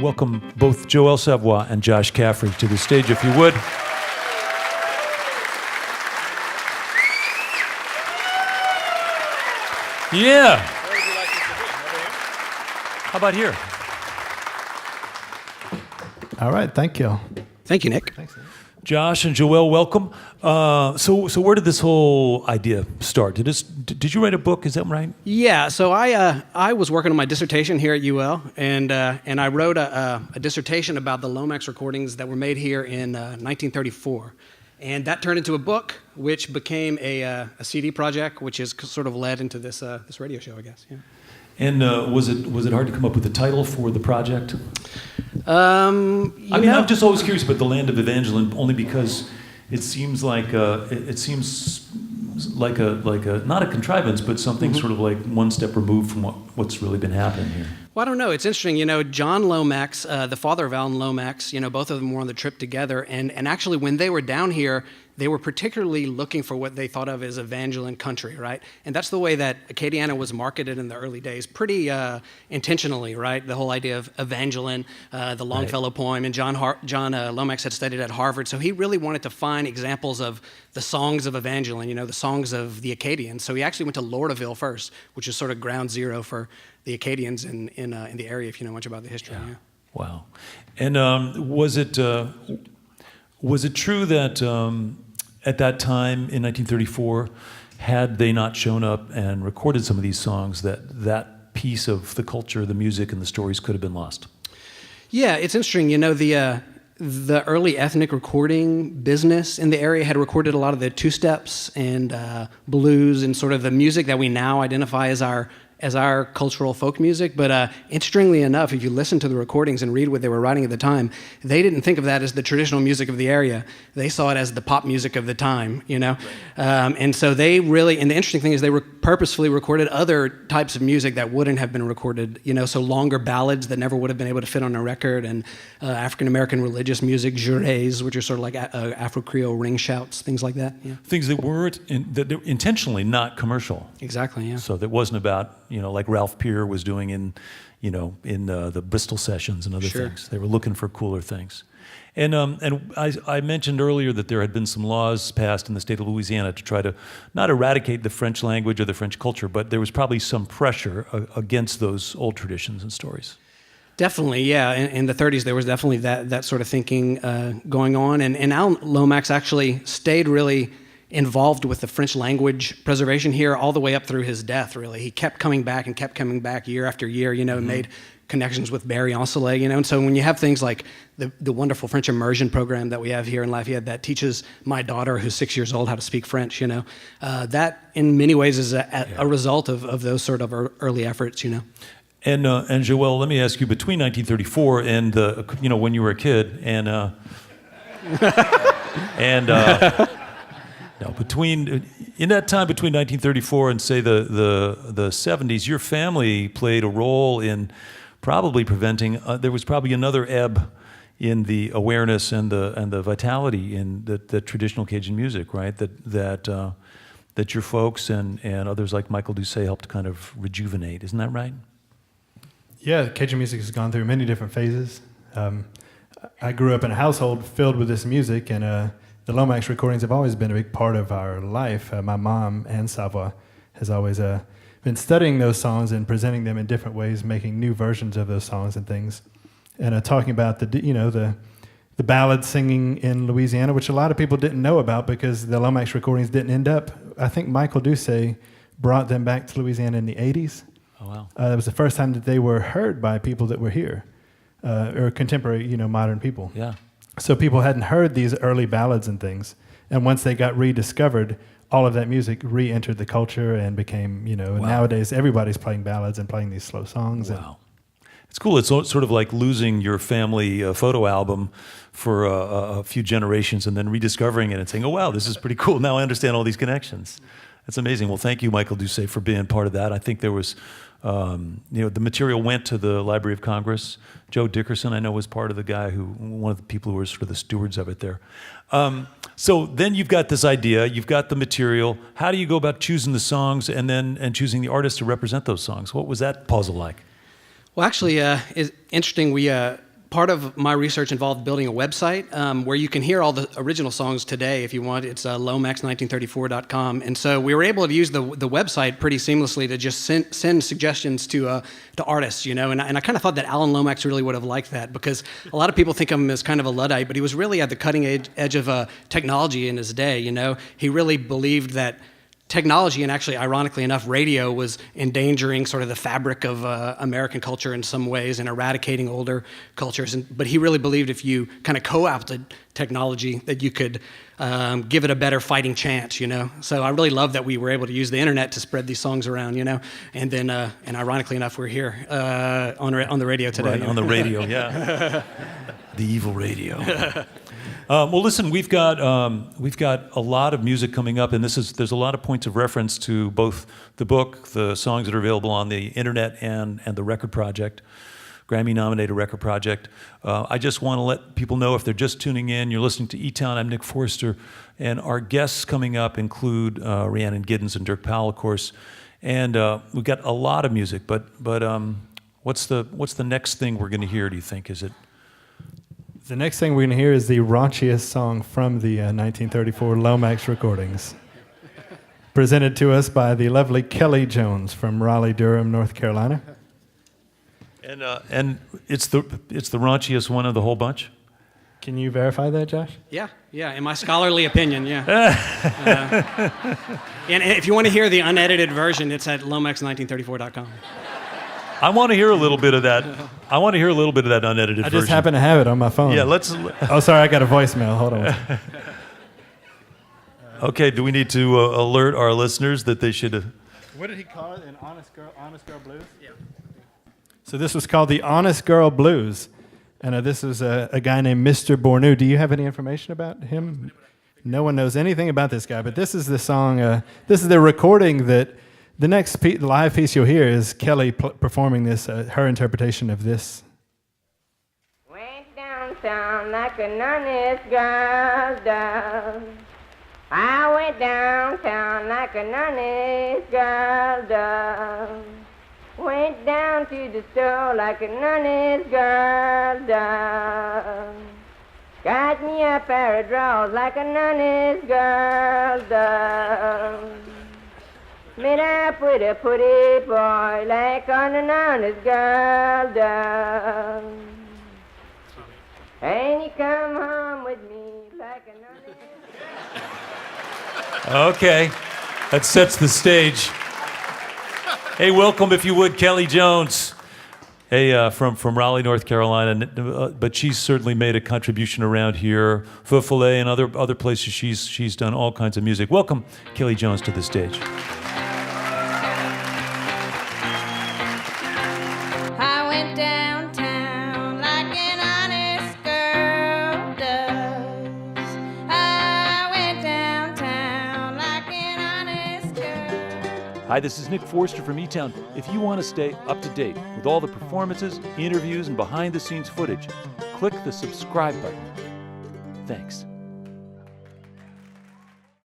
welcome both Joel Savoy and Josh Caffery to the stage, if you would. Yeah. Where would you like us to be? Over here? How about here? All right, thank you. Thank you, Nick. Thanks. Josh and Joel, welcome. So where did this whole idea start? Did you write a book? Is that right? Yeah, so I was working on my dissertation here at UL, and I wrote a dissertation about the Lomax recordings that were made here in 1934. And that turned into a book, which became a CD project, which has sort of led into this radio show, I guess. Yeah. And was it hard to come up with a title for the project? I'm just always curious about the land of Evangeline, only because it seems like a not a contrivance, but something sort of like one step removed from what's really been happening here. Well, I don't know. It's interesting. John Lomax, the father of Alan Lomax, both of them were on the trip together. And actually, when they were down here, they were particularly looking for what they thought of as Evangeline Country, right? And that's the way that Acadiana was marketed in the early days, pretty intentionally, right? The whole idea of Evangeline, the Longfellow poem, and John Lomax had studied at Harvard, so he really wanted to find examples of the songs of Evangeline, the songs of the Acadians. So he actually went to Lauderdale first, which is sort of ground zero for the Acadians in the area, if you know much about the history. Yeah. Wow. And was it true that at that time in 1934, had they not shown up and recorded some of these songs, that piece of the culture, the music, and the stories could have been lost? Yeah, it's interesting. The early ethnic recording business in the area had recorded a lot of the two-steps and blues and sort of the music that we now identify as our cultural folk music. But interestingly enough, if you listen to the recordings and read what they were writing at the time, they didn't think of that as the traditional music of the area. They saw it as the pop music of the time, Right. And so they really, and the interesting thing is they purposefully recorded other types of music that wouldn't have been recorded, so longer ballads that never would have been able to fit on a record, and African-American religious music, jurés, which are sort of like Afro-Creole ring shouts, things like that. Yeah. Things that weren't, that were intentionally not commercial. Exactly, yeah. So that wasn't about, like Ralph Peer was doing in the Bristol sessions and other things. They were looking for cooler things. And I mentioned earlier that there had been some laws passed in the state of Louisiana to try to not eradicate the French language or the French culture, but there was probably some pressure against those old traditions and stories. Definitely, yeah. In the 30s, there was definitely that sort of thinking going on. And Alan Lomax actually stayed really involved with the French language preservation here all the way up through his death, really. He kept coming back year after year, and made connections with Barry Ancelet, And so when you have things like the wonderful French immersion program that we have here in Lafayette that teaches my daughter, who's 6 years old, how to speak French, that in many ways is a result of those sort of early efforts, And Joel, let me ask you, between 1934 and when you were a kid, and in that time between 1934 and say the 70s, your family played a role in probably preventing. There was probably another ebb in the awareness and the vitality in the traditional Cajun music, right? That your folks and others like Michael Doucet helped kind of rejuvenate. Isn't that right? Yeah, Cajun music has gone through many different phases. I grew up in a household filled with this music, and the Lomax recordings have always been a big part of our life. My mom, Anne Savoy, has always been studying those songs and presenting them in different ways, making new versions of those songs and things, and talking about the ballad singing in Louisiana, which a lot of people didn't know about because the Lomax recordings didn't end up. I think Michael Doucet brought them back to Louisiana in the 80s. Oh, wow. It was the first time that they were heard by people that were here, or contemporary, modern people. Yeah. So people hadn't heard these early ballads and things. And once they got rediscovered, all of that music re-entered the culture and became, Wow. Nowadays everybody's playing ballads and playing these slow songs. Wow. It's cool. It's sort of like losing your family photo album for a few generations and then rediscovering it and saying, oh, wow, this is pretty cool. Now I understand all these connections. That's amazing. Well, thank you, Michael Doucet, for being part of that. I think there was, the material went to the Library of Congress. Joe Dickerson, I know, was part of one of the people who were sort of the stewards of it there. So then you've got this idea, you've got the material. How do you go about choosing the songs and choosing the artists to represent those songs? What was that puzzle like? Well, actually, it's interesting. part of my research involved building a website where you can hear all the original songs today if you want. It's lomax1934.com. And so we were able to use the website pretty seamlessly to just send suggestions to artists, you know. And I kind of thought that Alan Lomax really would have liked that, because a lot of people think of him as kind of a Luddite, but he was really at the cutting edge of technology in his day, you know. He really believed that technology, and actually, ironically enough, radio was endangering sort of the fabric of American culture in some ways and eradicating older cultures. But he really believed if you kind of co-opted technology, that you could give it a better fighting chance, you know. So I really love that we were able to use the internet to spread these songs around, you know. And then, and ironically enough, we're here on the radio today. Right, on the radio, yeah. The evil radio. Well, listen, we've got a lot of music coming up, and there's a lot of points of reference to both the book, the songs that are available on the internet, and the record project, Grammy-nominated record project. I just want to let people know, if they're just tuning in, you're listening to eTown. I'm Nick Forster, and our guests coming up include Rhiannon Giddens and Dirk Powell, of course, and we've got a lot of music. But what's the next thing we're going to hear? Do you think? Is it? The next thing we're going to hear is the raunchiest song from the 1934 Lomax recordings, presented to us by the lovely Kelly Jones from Raleigh-Durham, North Carolina. And it's the raunchiest one of the whole bunch? Can you verify that, Josh? Yeah, in my scholarly opinion, yeah. And if you want to hear the unedited version, it's at lomax1934.com. I want to hear a little bit of that. I want to hear a little bit of that unedited version. I just happen to have it on my phone. Yeah, let's. Oh, sorry, I got a voicemail. Hold on. Okay, do we need to alert our listeners that they should? What did he call it? An Honest Girl Blues? Yeah. So this was called the Honest Girl Blues, and this is a guy named Mr. Bournou. Do you have any information about him? No one knows anything about this guy, but this is the song. This is the recording that. The next live piece you'll hear is Kelly performing this, her interpretation of this. Went downtown like an honest girl does. I went downtown like an honest girl does. Went down to the store like an honest girl does. Got me a pair of drawers like an honest girl does. Met up with a pretty boy like an honest girl does. And he come home with me like an honest. Okay, that sets the stage. Hey, welcome, if you would, Kelly Jones. Hey, from Raleigh, North Carolina, but she's certainly made a contribution around here. Fufale and other places. She's done all kinds of music. Welcome, Kelly Jones, to the stage. Hi, this is Nick Forster from eTown. If you want to stay up to date with all the performances, interviews, and behind-the-scenes footage, click the subscribe button. Thanks.